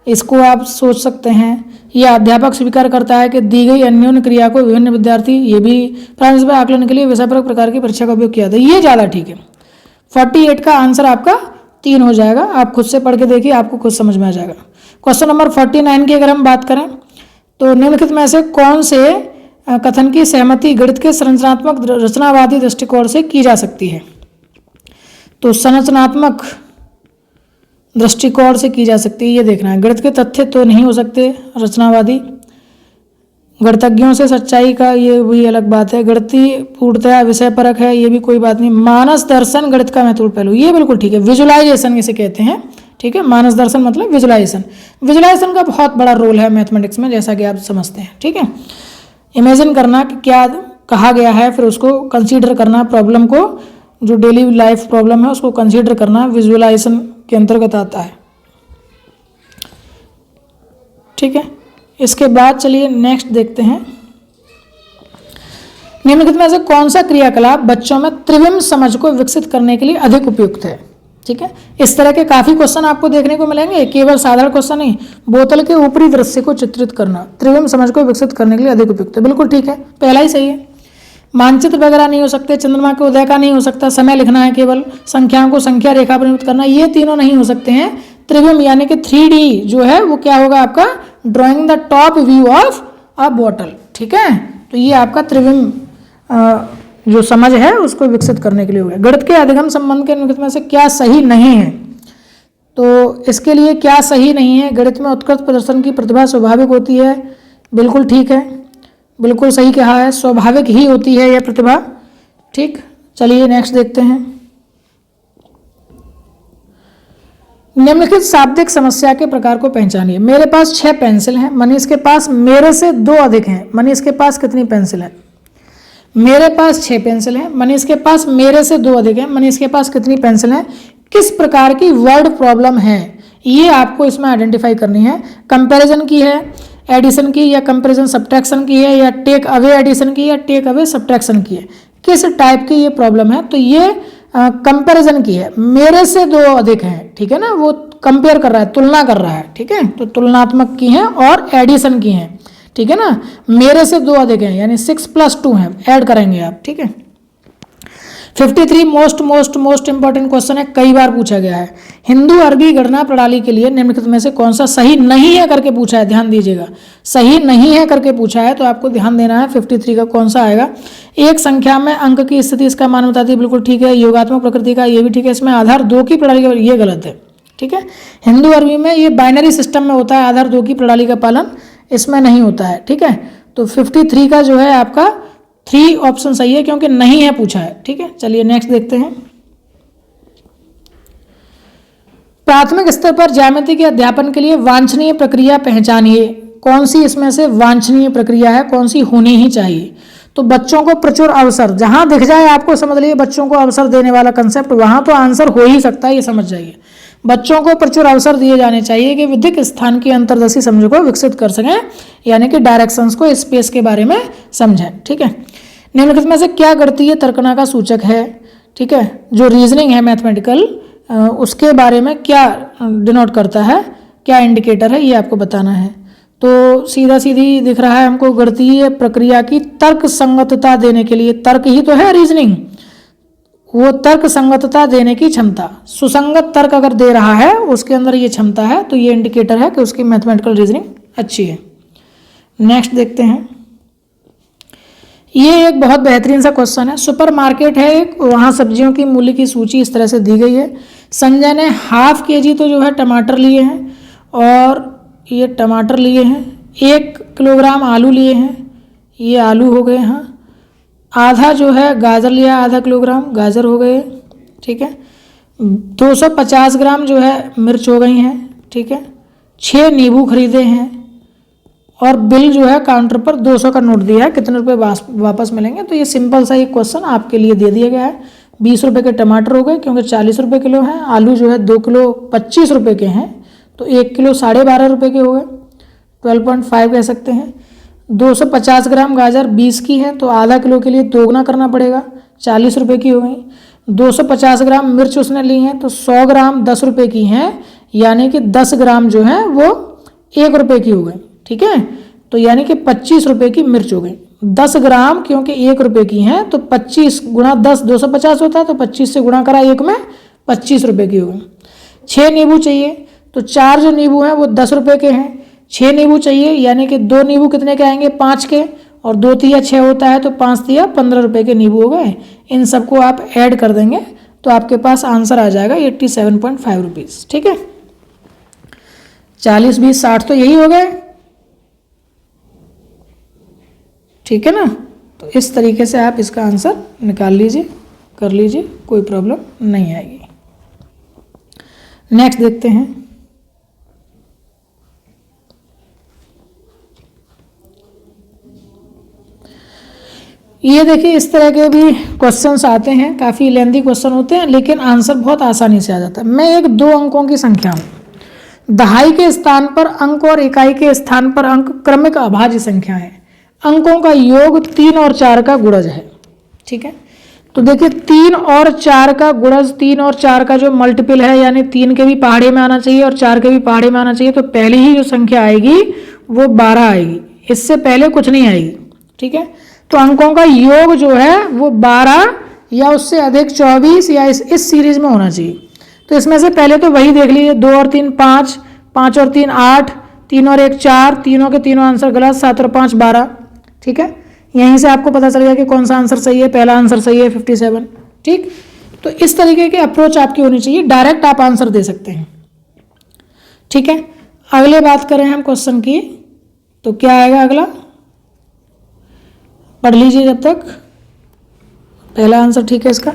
इसको आप सोच सकते हैं। यह अध्यापक स्वीकार करता है कि दी गई अन्योन्य क्रिया को विभिन्न विद्यार्थी, ये भी प्रारंभिक आकलन के लिए विषयपरक प्रकार की परीक्षा का उपयोग किया था, ये ज़्यादा ठीक है। 48 का आंसर आपका 3 हो जाएगा, आप खुद से पढ़ के देखिए, आपको खुद समझ में आ जाएगा। क्वेश्चन नंबर 49 की अगर हम बात करें तो निम्नलिखित में से कौन से कथन की सहमति गणित के संरचनात्मक रचनावादी दृष्टिकोण से की जा सकती है? तो संरचनात्मक दृष्टिकोण से की जा सकती है, ये देखना है। गणित के तथ्य तो नहीं हो सकते रचनावादी, गणितज्ञों से सच्चाई का ये भी अलग बात है। गणितीय पूर्णतया विषय परक है, ये भी कोई बात नहीं। मानस दर्शन गणित का महत्वपूर्ण पहलू, ये बिल्कुल ठीक है। विजुलाइजेशन इसे कहते हैं, ठीक है, मानस दर्शन मतलब विजुलाइजेशन। विजुलाइजेशन का बहुत बड़ा रोल है मैथमेटिक्स में, जैसा कि आप समझते हैं, ठीक है। इमेजिन करना कि क्या कहा गया है, फिर उसको कंसीडर करना, प्रॉब्लम को, जो डेली लाइफ प्रॉब्लम है उसको कंसीडर करना विजुलाइजेशन के अंतर्गत आता है, ठीक है। इसके बाद चलिए नेक्स्ट देखते हैं। निम्नलिखित में से कौन सा क्रियाकलाप बच्चों में त्रिविम समझ को विकसित करने के लिए अधिक उपयुक्त है? ठीक है, इस तरह के काफी क्वेश्चन आपको देखने को मिलेंगे, केवल साधारण क्वेश्चन नहीं। बोतल के ऊपरी दृश्य को चित्रित करना त्रिविम समझ को विकसित करने के लिए अधिक उपयुक्त है, बिल्कुल ठीक है, पहला ही सही है। मानचित्र वगैरह नहीं हो सकते, चंद्रमा के उदय का नहीं हो सकता, समय लिखना है, केवल संख्याओं को संख्या रेखा पर निरूपित करना, ये तीनों नहीं हो सकते हैं। त्रिविम यानी कि 3D जो है वो क्या होगा आपका? Drawing the top view of a bottle, ठीक है। तो ये आपका त्रिविम जो समझ है उसको विकसित करने के लिए हो गया। गणित के अधिगम संबंध के निम्नलिखित में से क्या सही नहीं है? तो इसके लिए क्या सही नहीं है? गणित में उत्कृष्ट प्रदर्शन की प्रतिभा स्वाभाविक होती है, बिल्कुल ठीक है, बिल्कुल सही कहा है, स्वाभाविक ही होती है यह प्रतिभा। ठीक, चलिए नेक्स्ट देखते हैं। निम्नलिखित शाब्दिक समस्या के प्रकार को पहचानिए। मेरे पास 6 पेंसिल हैं, मनीष के पास मेरे से 2 अधिक हैं। मनीष के पास कितनी पेंसिल है? मेरे पास 6 पेंसिल हैं, मनीष के पास मेरे से 2 अधिक हैं। मनीष के पास कितनी पेंसिल हैं? किस प्रकार की वर्ड प्रॉब्लम है ये आपको इसमें आइडेंटिफाई करनी है। कंपैरिजन की है, एडिशन की, या कंपैरिजन सब्ट्रैक्शन की है, या टेक अवे एडिशन की, या टेक अवे सब्ट्रैक्शन की है। किस टाइप की ये प्रॉब्लम है? तो ये कंपैरिजन की है। मेरे से 2 अधिक हैं, ठीक है ना, वो कंपेयर कर रहा है, तुलना कर रहा है, ठीक है, तो तुलनात्मक की हैं और एडिशन की हैं, ठीक है ना। मेरे से 2 अधिक हैं यानी 6 + 2 हैं, ऐड करेंगे आप, ठीक है। 53 मोस्ट इंपॉर्टेंट क्वेश्चन है, कई बार पूछा गया है। हिंदू अरबी गणना प्रणाली के लिए निम्नलिखित में से कौन सा सही नहीं है करके पूछा है, ध्यान दीजिएगा, सही नहीं है करके पूछा है तो आपको ध्यान देना है 53 का कौन सा आएगा। एक संख्या में अंक की स्थिति इसका मान बताती है, बिल्कुल ठीक है। योगात्मक प्रकृति का ये भी ठीक है। इसमें आधार 2 की प्रणाली का ये गलत है, ठीक है। हिंदू अरबी में ये बाइनरी सिस्टम में होता है, आधार 2 की प्रणाली का पालन इसमें नहीं होता है, ठीक है। तो 53 का जो है आपका 3 ऑप्शन सही है क्योंकि नहीं है पूछा है, ठीक है। चलिए नेक्स्ट देखते हैं। प्राथमिक स्तर पर ज्यामिति के अध्यापन के लिए वांछनीय प्रक्रिया पहचानिए। कौन सी इसमें से वांछनीय प्रक्रिया है, कौन सी होनी ही चाहिए? तो बच्चों को प्रचुर अवसर, जहां दिख जाए आपको समझ लीजिए बच्चों को अवसर देने वाला कंसेप्ट, वहां तो आंसर हो ही सकता है, ये समझ जाइए। बच्चों को प्रचुर अवसर दिए जाने चाहिए कि विद्युत स्थान की अंतर्दर्शी समझ को विकसित कर सकें, यानी कि डायरेक्शंस को, स्पेस के बारे में समझें, ठीक है। निम्नलिखित में से क्या गणितीय तर्कना का सूचक है, ठीक है, जो रीजनिंग है मैथमेटिकल, उसके बारे में क्या डिनोट करता है, क्या इंडिकेटर है, ये आपको बताना है। तो सीधा सीधी दिख रहा है हमको, गणितीय प्रक्रिया की तर्क संगतता देने के लिए, तर्क ही तो है रीजनिंग, वो तर्क संगतता देने की क्षमता, सुसंगत तर्क अगर दे रहा है उसके अंदर ये क्षमता है, तो ये इंडिकेटर है कि उसकी मैथमेटिकल रीजनिंग अच्छी है। नेक्स्ट देखते हैं। ये एक बहुत बेहतरीन सा क्वेश्चन है। सुपरमार्केट है एक, वहाँ सब्जियों की मूल्य की सूची इस तरह से दी गई है। संजय ने ½ kg तो जो है टमाटर लिए हैं, और ये टमाटर लिए हैं। 1 किलोग्राम आलू लिए हैं, ये आलू हो गए। हाँ, आधा जो है गाजर लिया, ½ किलोग्राम गाजर हो गए, ठीक है। 250 ग्राम जो है मिर्च हो गई हैं, ठीक है। 6 नींबू खरीदे हैं, और बिल जो है काउंटर पर 200 का नोट दिया है, कितने रुपए वापस मिलेंगे? तो ये सिंपल सा एक क्वेश्चन आपके लिए दे दिया गया है। 20 रुपये के टमाटर हो गए क्योंकि 40 रुपये किलो हैं। आलू जो है 2 किलो 25 रुपये के हैं, तो 1 किलो 12.5 रुपये के हो गए, 12.5 कह सकते हैं। 250 ग्राम गाजर 20 की है, तो ½ किलो के लिए दोगुना करना पड़ेगा, 40 रुपये की हो गई। 250 ग्राम मिर्च उसने ली हैं, तो 100 ग्राम 10 रुपये की हैं, यानी कि 10 ग्राम जो है वो 1 रुपये की हो गई, ठीक है। तो यानी कि 25 रुपये की मिर्च हो गई। 10 ग्राम क्योंकि 1 रुपये की हैं, तो 25 गुणा 10 250 होता है, तो 25 से गुणा करा 1 में 25 रुपये की हो गई। 6 नींबू चाहिए, तो 4 जो नींबू हैं वो 10 रुपये के हैं। 6 नींबू चाहिए, यानी कि 2 नींबू कितने के आएंगे? 5 के, और 2 तिया 6 होता है, तो 5 तिया 15 रुपये के नींबू हो गए। इन सबको आप ऐड कर देंगे तो आपके पास आंसर आ जाएगा 87.5 रुपीज़, ठीक है। 40 20 60 तो यही हो गए, ठीक है ना। तो इस तरीके से आप इसका आंसर निकाल लीजिए, कर लीजिए, कोई प्रॉब्लम नहीं आएगी। नेक्स्ट देखते हैं। ये देखिए इस तरह के भी क्वेश्चंस आते हैं, काफ़ी लेंथी क्वेश्चन होते हैं, लेकिन आंसर बहुत आसानी से आ जाता है। मैं एक 2 अंकों की संख्या हूँ, दहाई के स्थान पर अंक और इकाई के स्थान पर अंक क्रमिक अभाज्य संख्या है। अंकों का योग 3 और 4 का गुणज है, ठीक है। तो देखिए 3 और 4 का गुणज, 3 और 4 का जो मल्टीपल है, यानी 3 के भी पहाड़े में आना चाहिए और 4 के भी पहाड़े में आना चाहिए, तो पहली ही जो संख्या आएगी वो 12 आएगी, इससे पहले कुछ नहीं आएगी, ठीक है। तो अंकों का योग जो है वो 12 या उससे अधिक 24 या इस सीरीज में होना चाहिए। तो इसमें से पहले तो वही देख लीजिए, 2 और 3 5, 5 और 3 8, 3 और 1 4, तीनों के तीनों आंसर गलत, 7 और 5 12, ठीक है। यहीं से आपको पता चल गया कि कौन सा आंसर सही है। पहला आंसर सही है 57। ठीक, तो इस तरीके की अप्रोच आपकी होनी चाहिए, डायरेक्ट आप आंसर दे सकते हैं। ठीक है, अगले बात करें हम क्वेश्चन की, तो क्या आएगा अगला, पढ़ लीजिए जब तक। पहला आंसर ठीक है इसका।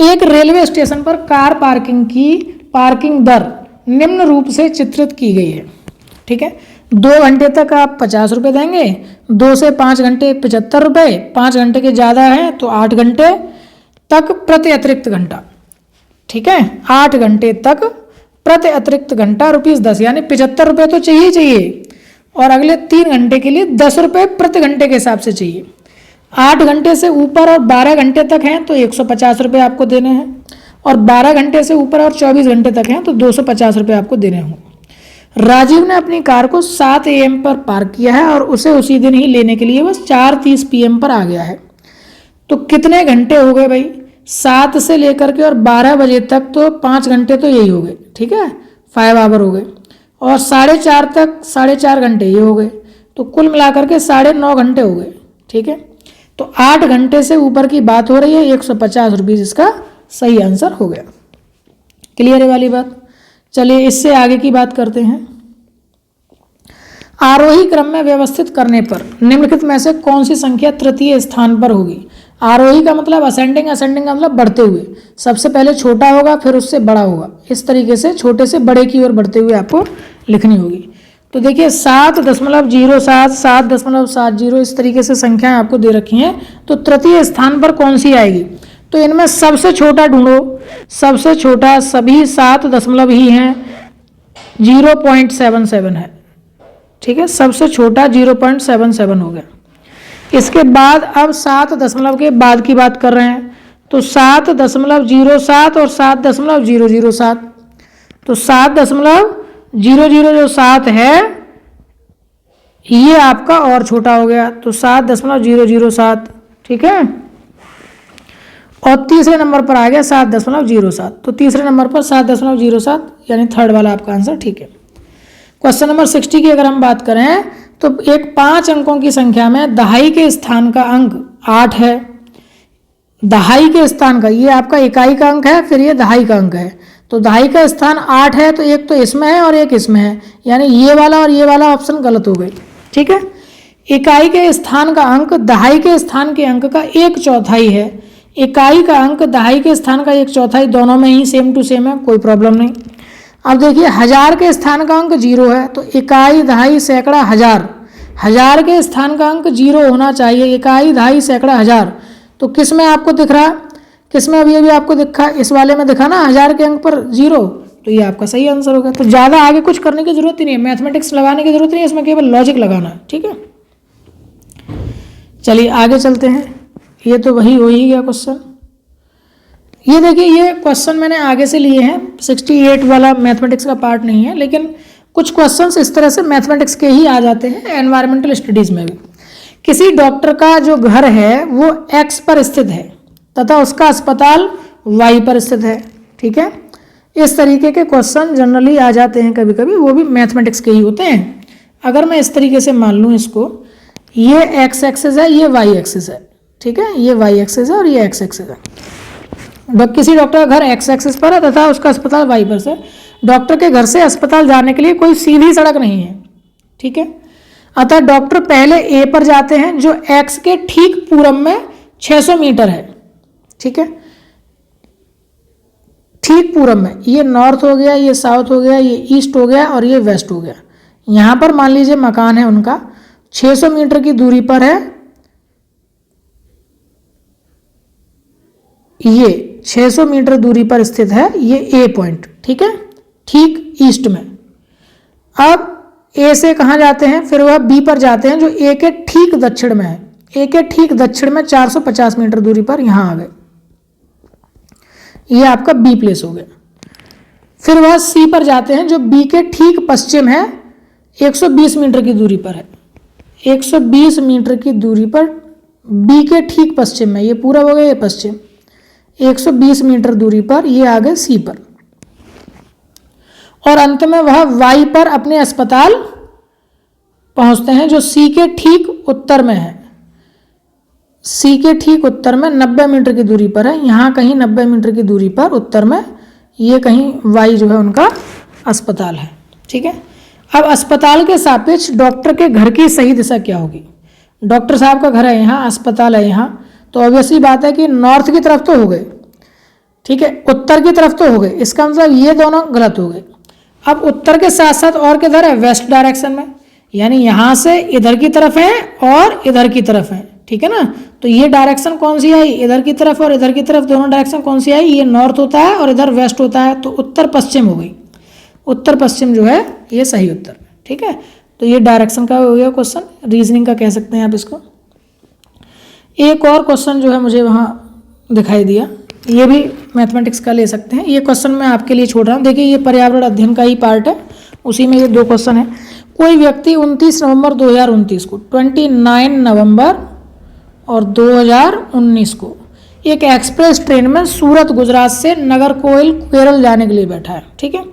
एक रेलवे स्टेशन पर कार पार्किंग की पार्किंग दर निम्न रूप से चित्रित की गई है। ठीक है, 2 घंटे तक आप 50 रुपये देंगे, 2 से 5 घंटे 75 रुपये, 5 घंटे के ज़्यादा है तो 8 घंटे तक प्रति अतिरिक्त घंटा। ठीक है, 8 घंटे तक प्रति अतिरिक्त घंटा ₹10, यानी 75 रुपये तो चाहिए चाहिए, और अगले 3 घंटे के लिए 10 रुपये प्रति घंटे के हिसाब से चाहिए। 8 घंटे से ऊपर और 12 घंटे तक हैं तो 150 रुपये आपको देने हैं, और 12 घंटे से ऊपर और 24 घंटे तक हैं तो 250 रुपये आपको देने होंगे। राजीव ने अपनी कार को 7 AM पर पार्क किया है और उसे उसी दिन ही लेने के लिए बस 4:30 PM पर आ गया है। तो कितने घंटे हो गए भाई, 7 से लेकर के और 12 बजे तक तो 5 घंटे तो यही हो गए। ठीक है, 5 आवर हो गए, और 4:30 तक 4.5 घंटे ये हो गए, तो कुल मिलाकर के 9.5 घंटे हो गए। ठीक है, तो 8 घंटे से ऊपर की बात हो रही है, 150 रुपये इसका सही आंसर हो गया। क्लियर है वाली बात। चलिए इससे आगे की बात करते हैं। आरोही क्रम में व्यवस्थित करने पर निम्नलिखित में से कौन सी संख्या तृतीय स्थान पर होगी। आरोही का मतलब असेंडिंग, असेंडिंग का मतलब बढ़ते हुए, सबसे पहले छोटा होगा फिर उससे बड़ा होगा, इस तरीके से छोटे से बड़े की ओर बढ़ते हुए आपको लिखनी होगी। तो देखिए 7.07, 7.70, इस तरीके से संख्याएं आपको दे रखी हैं, तो तृतीय स्थान पर कौन सी आएगी। तो इनमें सबसे छोटा ढूंढो, सबसे छोटा सभी 7 दशमलव ही हैं, 0.77 है। ठीक है, सबसे छोटा 0.77 हो गया। इसके बाद अब 7 दशमलव के बाद की बात कर रहे हैं, तो 7.07 और 7.007, तो 7.007 है ये आपका और छोटा हो गया, तो 7.007। ठीक है, और तीसरे नंबर पर आ गया 7.07, तो तीसरे नंबर पर 7.07 यानी थर्ड वाला आपका आंसर ठीक है। क्वेश्चन नंबर 60 की अगर हम बात करें तो एक 5 अंकों की संख्या में दहाई के स्थान का अंक 8 है। दहाई के स्थान का, ये आपका इकाई का अंक है, फिर ये दहाई का अंक है, तो दहाई का स्थान 8 है, तो एक तो इसमें है और एक इसमें है, यानी ये वाला और ये वाला ऑप्शन गलत हो गई। ठीक है, इकाई के स्थान का अंक दहाई के स्थान के अंक का 1/4 है, इकाई का अंक दहाई के स्थान का 1/4, दोनों में ही सेम टू सेम है, कोई प्रॉब्लम नहीं। अब देखिए 1000 के स्थान का अंक 0 है, तो इकाई दहाई सैकड़ा हजार, 1000 के स्थान का अंक 0 होना चाहिए, इकाई दहाई सैकड़ा हजार, तो किस में आपको दिख रहा है, किस में अभी आपको दिखा, इस वाले में दिखा ना 1000 के अंक पर 0, तो ये आपका सही आंसर होगा। तो ज़्यादा आगे कुछ करने की जरूरत ही नहीं है, मैथमेटिक्स लगाने की जरूरत नहीं है, इसमें केवल लॉजिक लगाना है। ठीक है, चलिए आगे चलते हैं। ये तो वही हो ही गया क्वेश्चन। ये देखिए ये क्वेश्चन मैंने आगे से लिए हैं, 68 वाला मैथमेटिक्स का पार्ट नहीं है, लेकिन कुछ क्वेश्चंस इस तरह से मैथमेटिक्स के ही आ जाते हैं एनवायरमेंटल स्टडीज़ में भी। किसी डॉक्टर का जो घर है वो X पर स्थित है तथा उसका अस्पताल Y पर स्थित है। ठीक है, इस तरीके के क्वेश्चन जनरली आ जाते हैं कभी कभी, वो भी मैथमेटिक्स के ही होते हैं। अगर मैं इस तरीके से मान लूँ इसको, ये X एक्सिस है, ये Y एक्सिस है। ठीक है, ये Y एक्सिस है और ये X एक्सिस है। किसी डॉक्टर का घर X एक्सिस पर है तथा उसका अस्पताल Y पर से। डॉक्टर के घर से अस्पताल जाने के लिए कोई सीधी सड़क नहीं है। ठीक है, अतः डॉक्टर पहले A पर जाते हैं जो X के ठीक पूरब में 600 मीटर है। ठीक है, ठीक पूरब में, ये नॉर्थ हो गया, ये साउथ हो गया, ये ईस्ट हो गया और ये वेस्ट हो गया। यहाँ पर मान लीजिए मकान है उनका, 600 मीटर की दूरी पर है, ये 600 मीटर दूरी पर स्थित है ये A पॉइंट। ठीक है, ठीक ईस्ट में। अब A से कहाँ जाते हैं, फिर वह B पर जाते हैं जो A के ठीक दक्षिण में है। A के ठीक दक्षिण में 450 मीटर दूरी पर यहाँ आ गए, ये आपका B प्लेस हो गया। फिर वह C पर जाते हैं जो B के ठीक पश्चिम है, 120 मीटर की दूरी पर है। 120 मीटर की दूरी पर B के ठीक पश्चिम में, ये पूरा हो गया ये पश्चिम, 120 मीटर दूरी पर ये आ गए C पर। और अंत में वह Y पर अपने अस्पताल पहुंचते हैं जो C के ठीक उत्तर में है। सी के ठीक उत्तर में 90 मीटर की दूरी पर है, यहाँ कहीं 90 मीटर की दूरी पर उत्तर में ये कहीं वाई जो है उनका अस्पताल है। ठीक है, अब अस्पताल के सापेक्ष डॉक्टर के घर की सही दिशा क्या होगी? डॉक्टर साहब का घर है यहाँ, अस्पताल है यहाँ, तो ऑब्वियसली बात है कि नॉर्थ की तरफ तो हो गए, ठीक है, उत्तर की तरफ तो हो गए, इसका मतलब ये दोनों गलत हो गए। अब उत्तर के साथ साथ और किधर है? वेस्ट डायरेक्शन में, यानी यहाँ से इधर की तरफ है और इधर की तरफ है, ठीक है ना। तो ये डायरेक्शन कौन सी आई? इधर की तरफ और इधर की तरफ दोनों डायरेक्शन कौन सी आई? ये नॉर्थ होता है और इधर वेस्ट होता है, तो उत्तर पश्चिम हो गई। उत्तर पश्चिम जो है ये सही उत्तर है। ठीक है, तो ये डायरेक्शन का हो गया क्वेश्चन, रीजनिंग का कह सकते हैं आप इसको। एक और क्वेश्चन जो है मुझे वहाँ दिखाई दिया, ये भी मैथमेटिक्स का ले सकते हैं। ये क्वेश्चन मैं आपके लिए छोड़ रहा हूँ। देखिए, ये पर्यावरण अध्ययन का ही पार्ट है, उसी में ये दो क्वेश्चन है। कोई व्यक्ति 29 नवंबर 2029 को 29 नवंबर और 2019 को एक एक्सप्रेस ट्रेन में सूरत गुजरात से नागरकोइल केरल जाने के लिए बैठा है। ठीक है,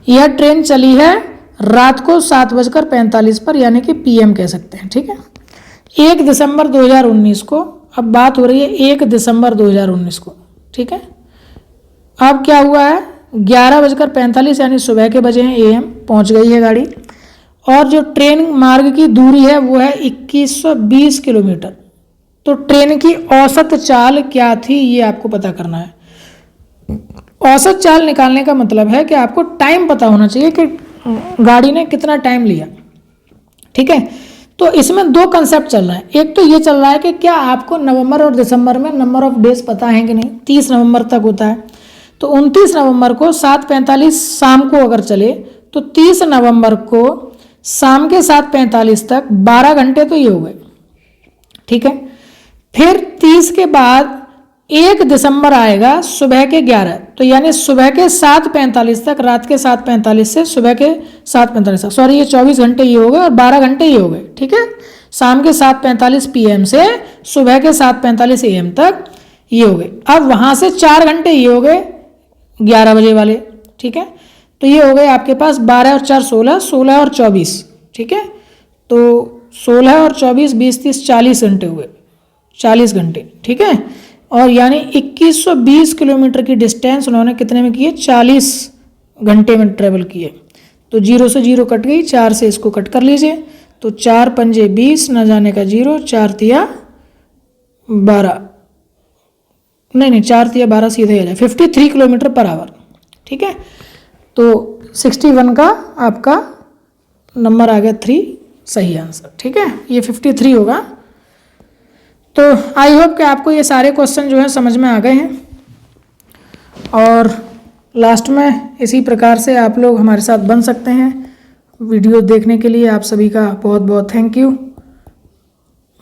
यह ट्रेन चली है रात को 7:45 पर, यानी कि PM कह सकते हैं। ठीक है, 1 दिसंबर 2019 को, अब बात हो रही है 1 दिसंबर 2019 को। ठीक है, अब क्या हुआ है? 11:45 यानी सुबह के बजे हैं, AM पहुंच गई है गाड़ी, और जो ट्रेन मार्ग की दूरी है वो है 2120 किलोमीटर। तो ट्रेन की औसत चाल क्या थी ये आपको पता करना है। औसत चाल निकालने का मतलब है कि आपको टाइम पता होना चाहिए कि गाड़ी ने कितना टाइम लिया। ठीक है, तो इसमें दो कंसेप्ट चल रहा है। एक तो ये चल रहा है कि क्या आपको नवंबर और दिसंबर में नंबर ऑफ डेज पता है कि नहीं। 30 नवंबर तक होता है, तो 29 नवंबर को 7:45 शाम को अगर चले तो 30 नवंबर को शाम के 7:45 तक 12 घंटे तो ये हो गए। ठीक है, फिर 30 के बाद 1 दिसंबर आएगा सुबह के 11, तो यानी सुबह के 7:45 तक, रात के 7:45 से सुबह के 7:45 तक, सॉरी ये 24 घंटे ये हो गए और 12 घंटे ये हो गए। ठीक है, शाम के 7:45 PM से सुबह के 7:45 AM तक ये हो गए। अब वहाँ से 4 घंटे ये हो गए 11 बजे वाले। ठीक है, तो ये हो गए आपके पास 12 और 4 16, 16 और 24। ठीक है, तो 16 और 24 20 30 40 घंटे हुए, 40 घंटे। ठीक है, और यानी 2120 किलोमीटर की डिस्टेंस उन्होंने कितने में किए? 40 घंटे में ट्रेवल किए। तो 0 से 0 कट गई, 4 से इसको कट कर लीजिए, तो 4 पंजे 20, न जाने का 0, 4 तिया 12, नहीं 4 तिया 12 सीधे आ जाए, 53 किलोमीटर पर आवर। ठीक है, तो 61 का आपका नंबर आ गया 3, सही आंसर। ठीक है, ये 53 होगा। तो आई होप कि आपको ये सारे क्वेश्चन जो है समझ में आ गए हैं, और लास्ट में इसी प्रकार से आप लोग हमारे साथ बन सकते हैं। वीडियो देखने के लिए आप सभी का बहुत बहुत थैंक यू।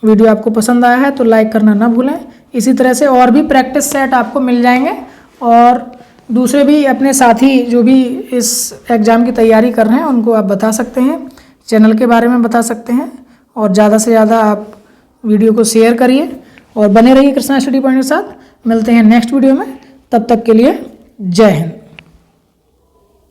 वीडियो आपको पसंद आया है तो लाइक करना ना भूलें। इसी तरह से और भी प्रैक्टिस सेट आपको मिल जाएंगे, और दूसरे भी अपने साथी जो भी इस एग्ज़ाम की तैयारी कर रहे हैं उनको आप बता सकते हैं, चैनल के बारे में बता सकते हैं, और ज़्यादा से ज़्यादा आप वीडियो को शेयर करिए और बने रहिए कृष्णा स्टडी पॉइंट के साथ। मिलते हैं नेक्स्ट वीडियो में, तब तक के लिए जय हिंद।